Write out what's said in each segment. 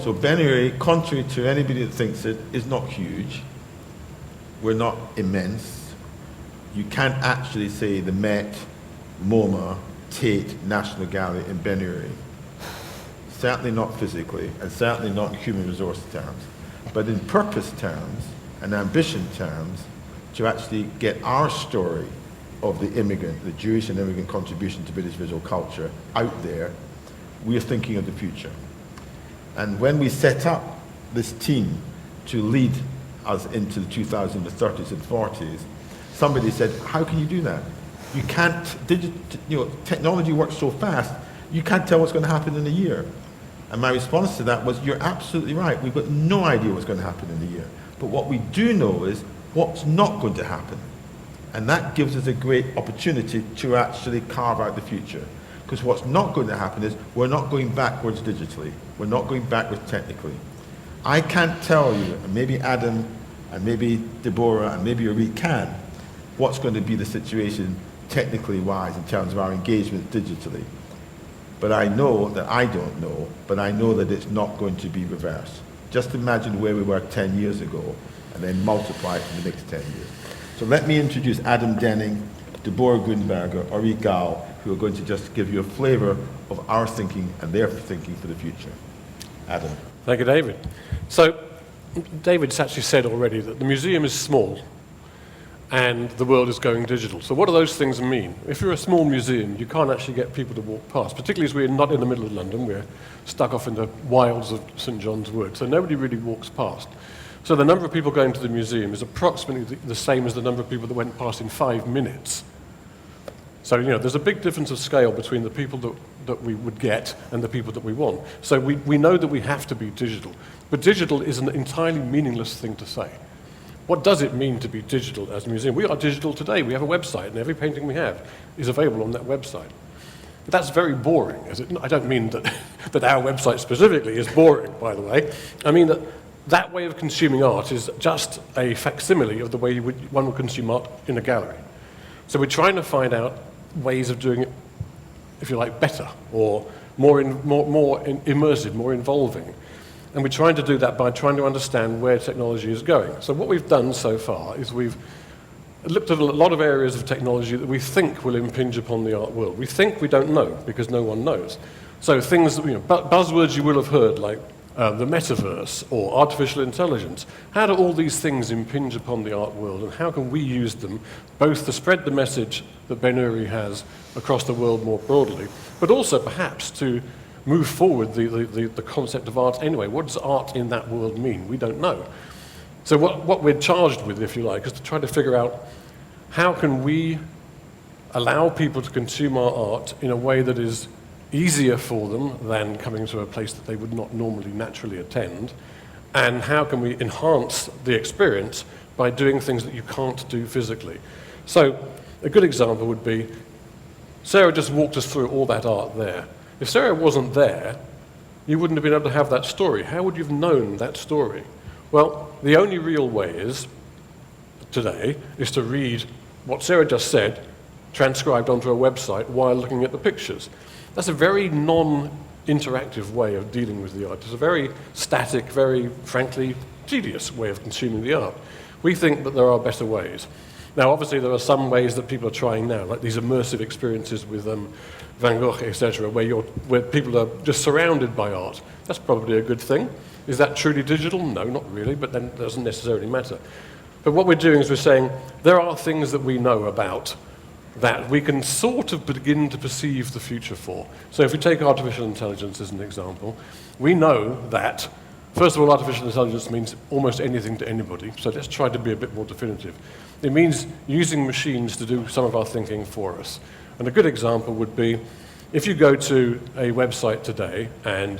So Ben-Hur, contrary to anybody that thinks it, is not huge. We're not immense. You can't actually say the Met, MoMA, Tate, National Gallery in Ben-Hur. Certainly not physically, and certainly not in human resource terms. But in purpose terms and ambition terms, to actually get our story of the immigrant, the Jewish and immigrant contribution to British visual culture out there, we are thinking of the future. And when we set up this team to lead us into the 2030s and 40s, somebody said, how can you do that? You can't, technology works so fast, you can't tell what's going to happen in a year. And my response to that was, you're absolutely right. We've got no idea what's going to happen in a year. But what we do know is what's not going to happen. And that gives us a great opportunity to actually carve out the future. Because what's not going to happen is we're not going backwards digitally. We're not going backwards technically. I can't tell you, and maybe Adam, and maybe Deborah, and maybe Orit can, what's going to be the situation technically wise in terms of our engagement digitally. But I know that I don't know, but I know that it's not going to be reversed. Just imagine where we were 10 years ago, and then multiply it for the next 10 years. So let me introduce Adam Denning, Deborah Gunberger, Orit Gal, who are going to just give you a flavor of our thinking and their thinking for the future. Adam. Thank you, David. So, David's actually said already that the museum is small and the world is going digital. So what do those things mean? If you're a small museum, you can't actually get people to walk past, particularly as we're not in the middle of London, we're stuck off in the wilds of St. John's Wood, so nobody really walks past. So the number of people going to the museum is approximately the same as the number of people that went past in 5 minutes. So, there's a big difference of scale between the people that we would get and the people that we want. So we know that we have to be digital. But digital is an entirely meaningless thing to say. What does it mean to be digital as a museum? We are digital today. We have a website, and every painting we have is available on that website. But that's very boring, is it? I don't mean that, that our website specifically is boring, by the way. I mean that way of consuming art is just a facsimile of the way one would consume art in a gallery. So we're trying to find out ways of doing it, if you like, better, or more immersive, more involving. And we're trying to do that by trying to understand where technology is going. So what we've done so far is we've looked at a lot of areas of technology that we think will impinge upon the art world. We think, we don't know, because no one knows. So things, buzzwords you will have heard, like the metaverse or artificial intelligence. How do all these things impinge upon the art world, and how can we use them both to spread the message that Ben-Hur has across the world more broadly, but also perhaps to move forward the concept of art anyway? What does art in that world mean? We don't know. So what we're charged with, if you like, is to try to figure out how can we allow people to consume our art in a way that is easier for them than coming to a place that they would not normally naturally attend, and how can we enhance the experience by doing things that you can't do physically. So a good example would be, Sarah just walked us through all that art there. If Sarah wasn't there, you wouldn't have been able to have that story. How would you have known that story? Well, the only real way is, today, is to read what Sarah just said, transcribed onto a website while looking at the pictures. That's a very non-interactive way of dealing with the art. It's a very static, very, frankly, tedious way of consuming the art. We think that there are better ways. Now, obviously, there are some ways that people are trying now, like these immersive experiences with Van Gogh, etc., where people are just surrounded by art. That's probably a good thing. Is that truly digital? No, not really, but then it doesn't necessarily matter. But what we're doing is we're saying there are things that we know about that we can sort of begin to perceive the future for. So if we take artificial intelligence as an example, we know that, first of all, artificial intelligence means almost anything to anybody, so let's try to be a bit more definitive. It means using machines to do some of our thinking for us. And a good example would be, if you go to a website today and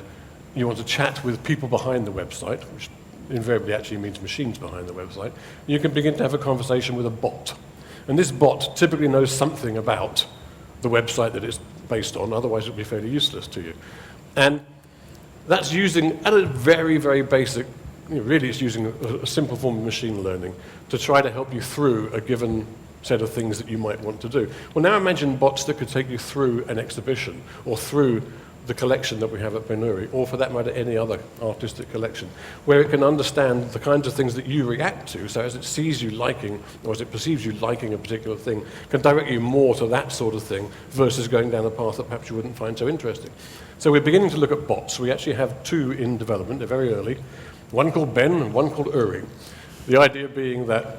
you want to chat with people behind the website, which invariably actually means machines behind the website, you can begin to have a conversation with a bot. And this bot typically knows something about the website that it's based on, otherwise it would be fairly useless to you. And that's using, at a very, very basic, really it's using a simple form of machine learning to try to help you through a given set of things that you might want to do. Well, now imagine bots that could take you through an exhibition or through the collection that we have at Ben Uri, or for that matter, any other artistic collection, where it can understand the kinds of things that you react to, so as it sees you liking, or as it perceives you liking a particular thing, can direct you more to that sort of thing versus going down a path that perhaps you wouldn't find so interesting. So we're beginning to look at bots. We actually have 2 in development. They're very early. One called Ben and one called Uri. The idea being that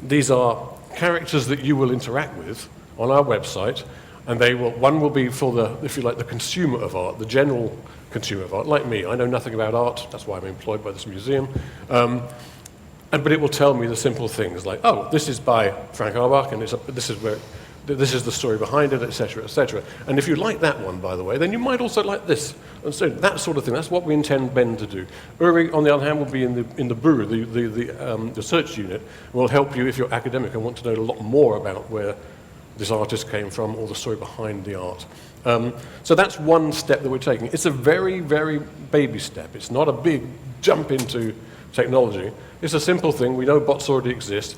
these are characters that you will interact with on our website, and one will be for the, if you like, the consumer of art, the general consumer of art, like me. I know nothing about art, that's why I'm employed by this museum. But it will tell me the simple things like, oh, this is by Frank Arbach, and this is the story behind it, etc., etc. And if you like that one, by the way, then you might also like this. And so that sort of thing, that's what we intend Ben to do. Uri, on the other hand, will be in the BUR, the search unit, will help you if you're academic and want to know a lot more about where this artist came from or the story behind the art. So that's one step that we're taking. It's a very, very baby step. It's not a big jump into technology. It's a simple thing. We know bots already exist.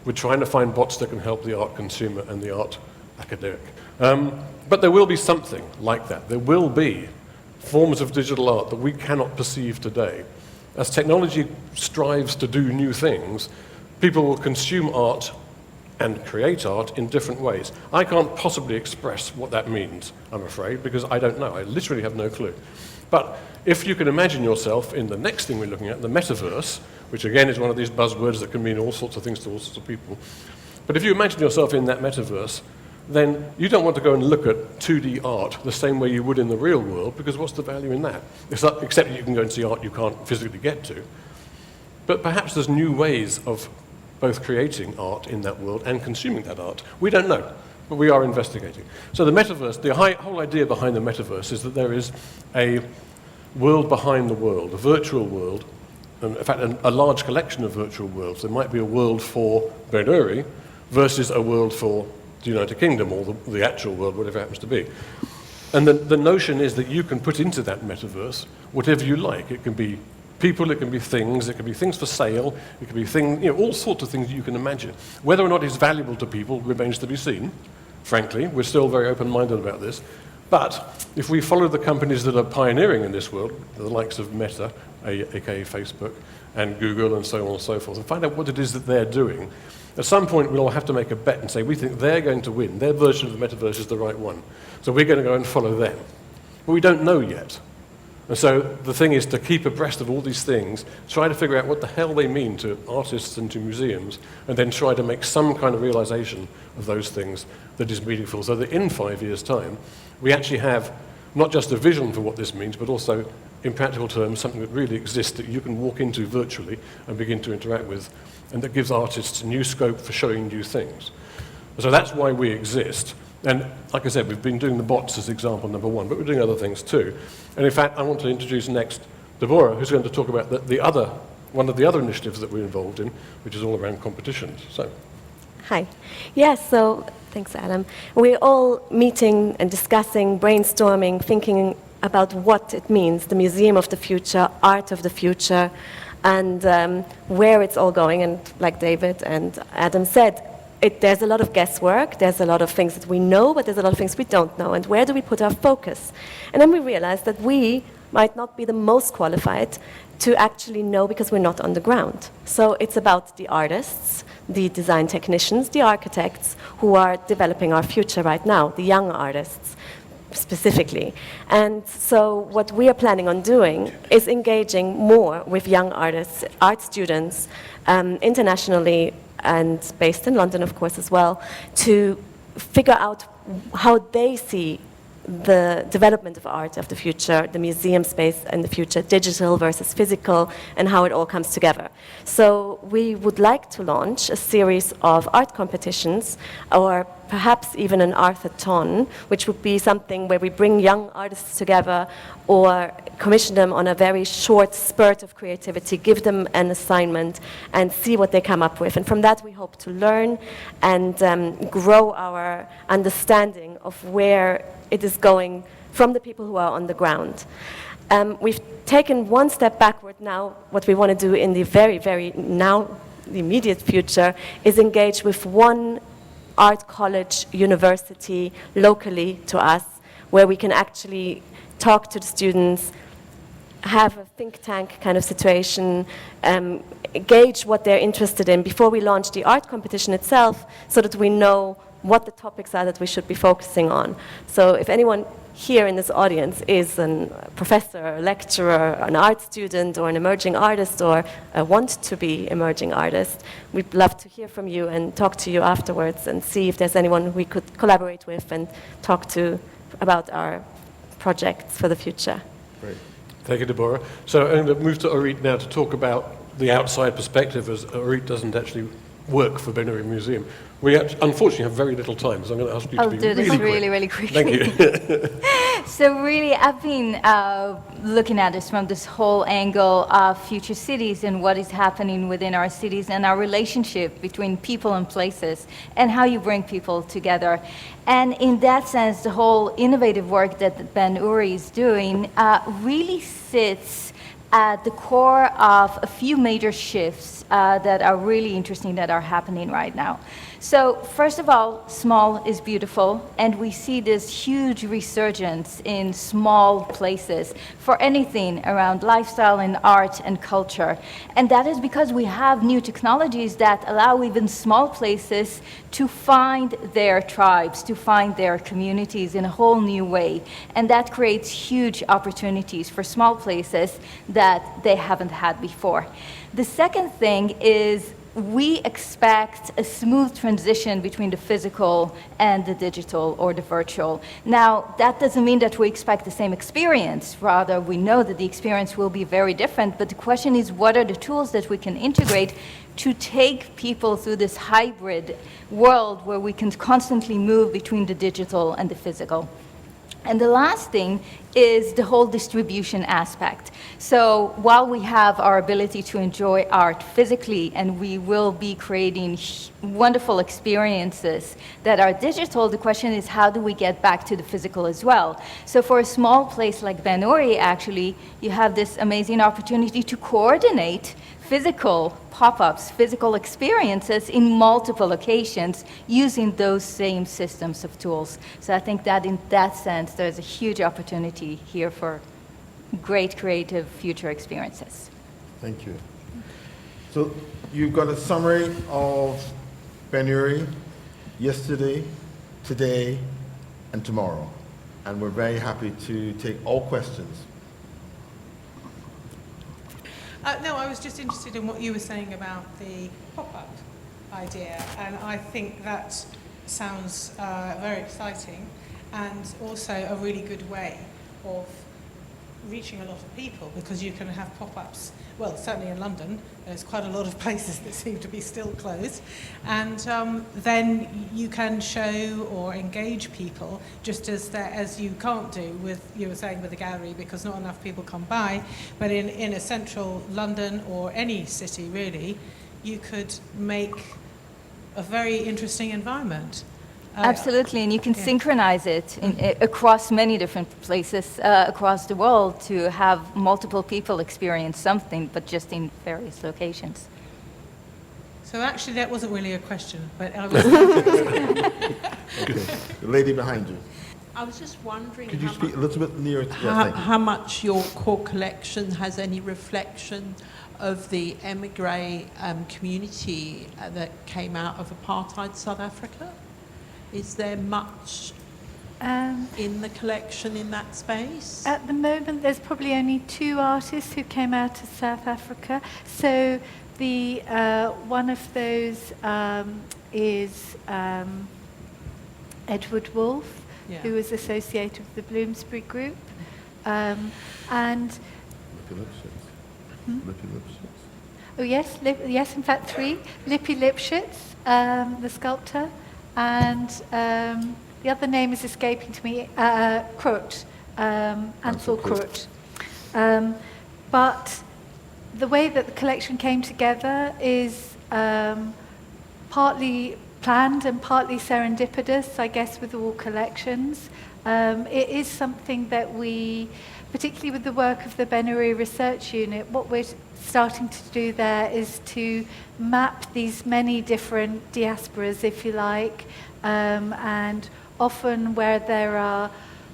We're trying to find bots that can help the art consumer and the art academic. But there will be something like that. There will be forms of digital art that we cannot perceive today. As technology strives to do new things, people will consume art and create art in different ways. I can't possibly express what that means, I'm afraid, because I don't know. I literally have no clue. But if you can imagine yourself in the next thing we're looking at, the metaverse, which again is one of these buzzwords that can mean all sorts of things to all sorts of people. But if you imagine yourself in that metaverse, then you don't want to go and look at 2D art the same way you would in the real world, because what's the value in that? Except that you can go and see art you can't physically get to. But perhaps there's new ways of both creating art in that world and consuming that art. We don't know, but we are investigating. So the metaverse, the whole idea behind the metaverse is that there is a world behind the world, a virtual world, and in fact a large collection of virtual worlds. There might be a world for Ben Uri versus a world for the United Kingdom or the actual world, whatever it happens to be. And the notion is that you can put into that metaverse whatever you like. It can be people, it can be things for sale, it can be things, all sorts of things you can imagine. Whether or not it's valuable to people remains to be seen, frankly. We're still very open-minded about this. But if we follow the companies that are pioneering in this world, the likes of Meta, aka Facebook, and Google, and so on and so forth, and find out what it is that they're doing, at some point we'll all have to make a bet and say we think they're going to win. Their version of the metaverse is the right one. So we're going to go and follow them. But we don't know yet. And so the thing is to keep abreast of all these things, try to figure out what the hell they mean to artists and to museums, and then try to make some kind of realization of those things that is meaningful, so that in 5 years' time, we actually have not just a vision for what this means, but also, in practical terms, something that really exists that you can walk into virtually and begin to interact with, and that gives artists new scope for showing new things. So that's why we exist. And like I said, we've been doing the bots as example number 1, but we're doing other things too. And in fact, I want to introduce next Deborah, who's going to talk about one of the other initiatives that we're involved in, which is all around competitions. So. Hi. Yes, so thanks, Adam. We're all meeting and discussing, brainstorming, thinking about what it means, the museum of the future, art of the future, and where it's all going. And like David and Adam said, there's a lot of guesswork, there's a lot of things that we know, but there's a lot of things we don't know. And where do we put our focus? And then we realized that we might not be the most qualified to actually know because we're not on the ground. So it's about the artists, the design technicians, the architects who are developing our future right now, the young artists specifically. And so what we are planning on doing is engaging more with young artists, art students, internationally, and based in London, of course, as well, to figure out how they see the development of art of the future, the museum space in the future, digital versus physical, and how it all comes together. So we would like to launch a series of art competitions, or perhaps even an artathon, which would be something where we bring young artists together or commission them on a very short spurt of creativity, give them an assignment, and see what they come up with. And from that we hope to learn and grow our understanding of where it is going from the people who are on the ground. We've taken one step backward now. What we want to do in the very now, the immediate future, is engage with one art college, university, locally to us, where we can actually talk to the students, have a think tank kind of situation, gauge what they're interested in before we launch the art competition itself, so that we know what the topics are that we should be focusing on. So if anyone here in this audience is a professor, a lecturer, an art student, or an emerging artist, or want to be emerging artist, we'd love to hear from you and talk to you afterwards and see if there's anyone we could collaborate with and talk to about our projects for the future. Great. Thank you, Deborah. So I'm going to move to Orit now to talk about the outside perspective, as Orit doesn't actually work for Ben-Gurion Museum. We unfortunately have very little time, so I'm going to ask you I'll to be do this really quick. really, really quickly. Thank you. So really, I've been looking at this from this whole angle of future cities and what is happening within our cities and our relationship between people and places and how you bring people together. And in that sense, the whole innovative work that Ben-Uri is doing really sits at the core of a few major shifts that are really interesting that are happening right now. So first of all, small is beautiful, and we see this huge resurgence in small places for anything around lifestyle and art and culture. And that is because we have new technologies that allow even small places to find their tribes, to find their communities in a whole new way. And that creates huge opportunities for small places that they haven't had before. The second thing is we expect a smooth transition between the physical and the digital or the virtual. Now, that doesn't mean that we expect the same experience. Rather, we know that the experience will be very different, but the question is, what are the tools that we can integrate to take people through this hybrid world where we can constantly move between the digital and the physical? And the last thing is the whole distribution aspect. So while we have our ability to enjoy art physically, and we will be creating wonderful experiences that are digital, the question is, how do we get back to the physical as well? So for a small place like Ben-Uri, actually, you have this amazing opportunity to coordinate physical pop-ups, physical experiences in multiple locations using those same systems of tools. So I think that in that sense, there's a huge opportunity here for great creative future experiences. Thank you. So you've got a summary of Ben-Gurion yesterday, today, and tomorrow. And we're very happy to take all questions. No, I was just interested in what you were saying about the pop-up idea, and I think that sounds very exciting and also a really good way of reaching a lot of people, because you can have pop-ups, well, certainly in London, there's quite a lot of places that seem to be still closed, and then you can show or engage people just as you can't do with, you were saying, with the gallery, because not enough people come by, but in a central London or any city really, you could make a very interesting environment. Absolutely, and you can synchronize it across many different places across the world to have multiple people experience something, but just in various locations. So actually that wasn't really a question, but I was... Okay. The lady behind you. I was just wondering Could you speak a little bit nearer to thank you. how much your core collection has any reflection of the emigre community that came out of apartheid South Africa? Is there much in the collection in that space? At the moment, there's probably only 2 artists who came out of South Africa. So the one of those is Edward Wolfe, who was associated with the Bloomsbury Group, and Lippy Lipschitz. Lippy Lipschitz. oh yes, yes, in fact 3: Lippy Lipschitz, the sculptor, and the other name is escaping to me, Krut, Ansel Krut. But the way that the collection came together is partly planned and partly serendipitous, I guess, with all collections. It is something that we, particularly with the work of the Ben-Gurion Research Unit, what we're starting to do there is to map these many different diasporas, if you like, and often where there are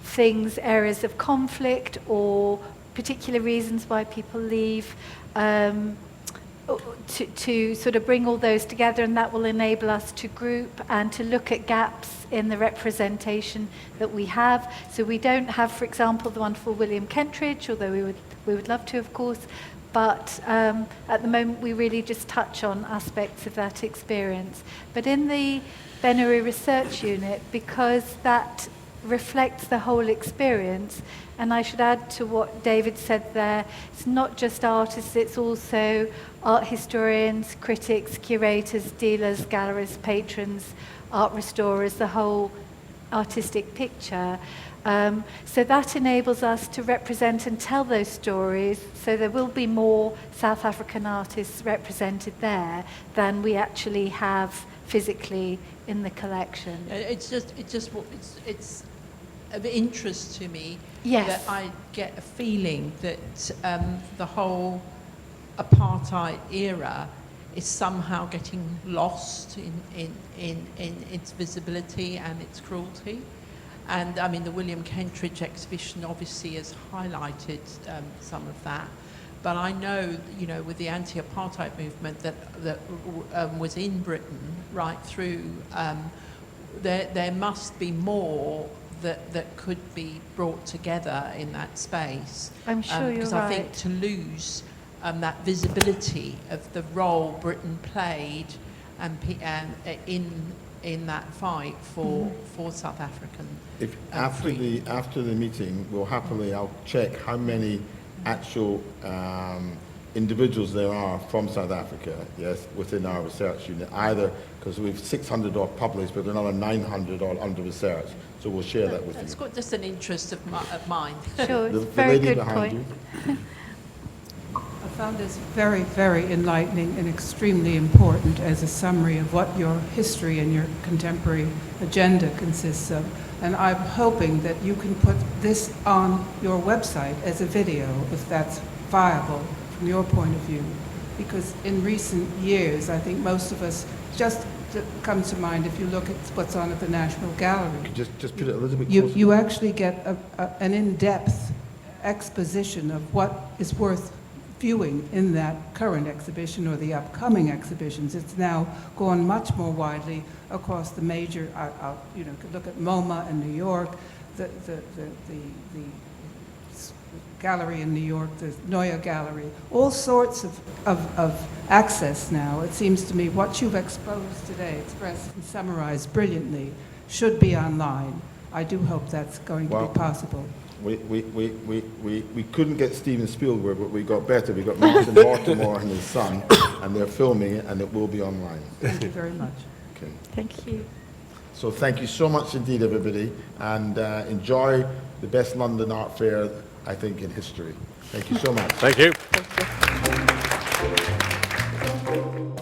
things, areas of conflict or particular reasons why people leave, to sort of bring all those together, and that will enable us to group and to look at gaps in the representation that we have. So we don't have, for example, the wonderful William Kentridge, although we would love to, of course, but at the moment we really just touch on aspects of that experience. But in the Benary Research Unit, because that reflects the whole experience, and I should add to what David said there, it's not just artists, it's also art historians, critics, curators, dealers, gallerists, patrons, art restorers, the whole artistic picture. So that enables us to represent and tell those stories, so there will be more South African artists represented there than we actually have physically in the collection. It's of interest to me Yes. that I get a feeling that the whole apartheid era is somehow getting lost in its visibility and its cruelty. And I mean, the William Kentridge exhibition obviously has highlighted some of that. But I know, you know, with the anti-apartheid movement that was in Britain right through, there must be more that could be brought together in that space. I'm sure you're because I think to lose that visibility of the role Britain played in that fight for South African. If after the meeting, I'll check how many actual individuals there are from South Africa, yes, within our research unit, either because we've 600 odd published, but another 900 odd under research. So we'll share that with That's you. got just an interest of mine. Sure, The very lady good behind point. you. I found this very, very enlightening and extremely important as a summary of what your history and your contemporary agenda consists of. And I'm hoping that you can put this on your website as a video, if that's viable from your point of view. Because in recent years, I think most of us, just comes to mind if you look at what's on at the National Gallery. Just put it a little bit closer. You actually get an in-depth exposition of what is worth viewing in that current exhibition or the upcoming exhibitions. It's now gone much more widely across the major, you know, could look at MoMA in New York, the gallery in New York, the Neue Gallery, all sorts of access now. It seems to me what you've exposed today, expressed and summarized brilliantly, should be online. I do hope that's going to be possible. We couldn't get Steven Spielberg, but we got better. We got Martin Baltimore and his son, and they're filming it, and it will be online. Thank you very much. Okay. Thank you. So thank you so much indeed, everybody, and enjoy the best London Art Fair, I think, in history. Thank you so much. Thank you. Thank you.